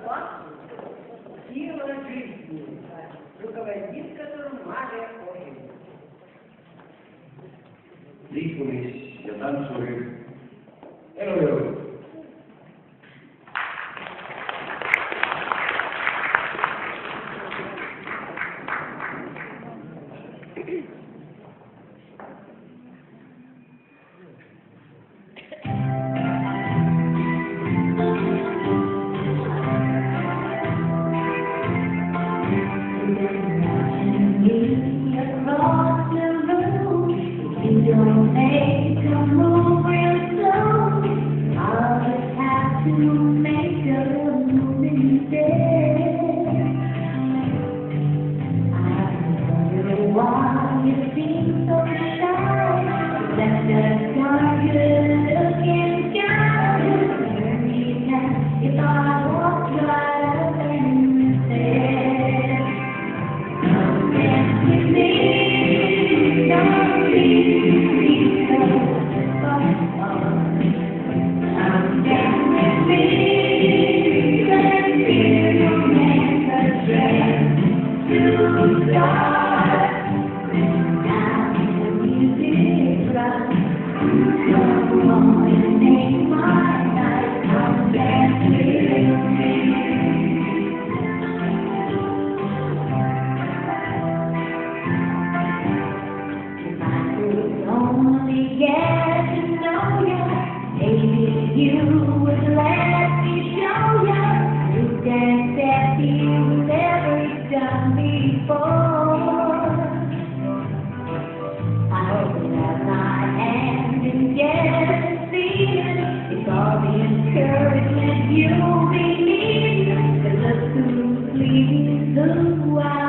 план сила жизни, руководит которым магия Ожи. Liikumis- ja tantsurühm Elujõud. Don't make a move real slow. I'll just have to make a move instead. I wonder why you seem so shy. That's just not good looking guy. If I walk right up and said, come dance with me, don't be. You would let me show ya the dance that you've never done before. I hope you have my hand and get a feeling. It's all the encouragement you'll be needing. 'Cause look who's leading, who I